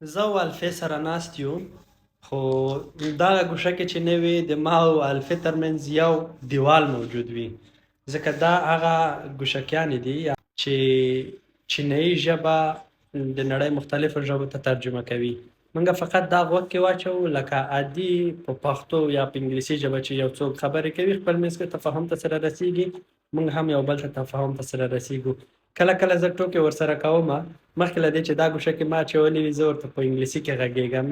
زه او الفې سره ناست یو خو دغه ګوشه کې چې نه وي د ما او الفې ترمنځ یو دیوال موجود وي ځکه دا هغه ګوشکیانې دي چې چینایي ژبه د نړۍ مختلفو ژبو ته ترجمه کوي موږ فقط دا غوږ کې واچوو لکه عادي په پښتو یا په انګلیسي ژبه چې یو څوک خبرې کوي خپل منځ کې تفاهم ته سره رسیږي موږ هم یو بل ته تفاهم ته سره رسیږو کله کله زه ټوکې ورسره کوم مخکې له دې چې دا ګوشکې ما اچولې وي زه ورته په انګلیسي کې غږېږم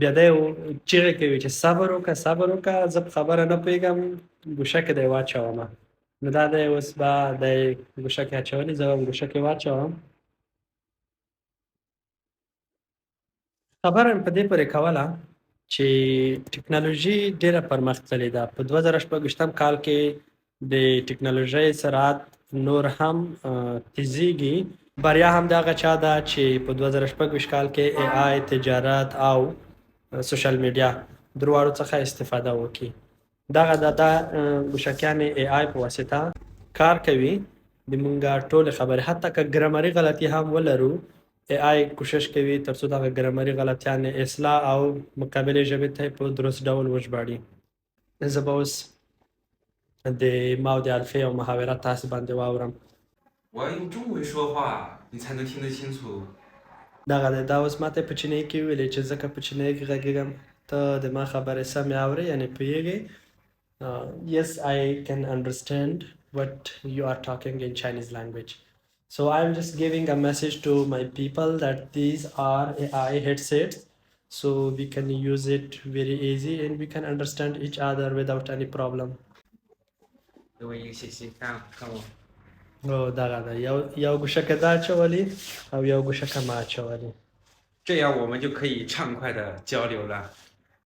بیا دی چیغې کوي چې صبر وکړه زه په خبره نه پوهېږم ګوشکې دی واچومه نو دا دی اوس به دی ګوشکې اچولې زه به هم ګوشکې واچوم خبره مې په دې پورې کوله چې ټکنالوژي ډېره پرمختللې ده په 2026 کال کې د ټکنالوژۍ سرعت نور هم تیزیږي بریا هم د هغه چا ده چې په 2026 کال کې ای آی تجارت او سوشل میډیا دواړو څخه استفاده وکړي دغه دا ګوشکیانې ای آی په واسطه کار کوي د مونږه ټولې خبرې حتی که ګرامري غلطي هم ولرو ای آی کوشش کوي ترڅو دغه ګرامري غلطیانې اصلاح او مقابلې ژبې ته په درست ډول وژباړي زه به اوس د ما او د الفې او محاوره تاسې باندې واورم我要用中文说话，你才能听得清楚。دغه دی دا اوس ماته په چینایي کې ویلې چې ځکه په چینایي کې غږېږم ته د ما خبرې سمې اورې یعنې پوهېږې yes I can understand what you are talking in Chinese language so I'm just giving a message to my people that these are AI headsets so we can use it very easy and we can understand each other without any problem 给我一个信息，看我。او دغه ده یو ګوشکه دا اچولې او یو ګوشکه ما اچولې这样我们就可以畅快的交流了。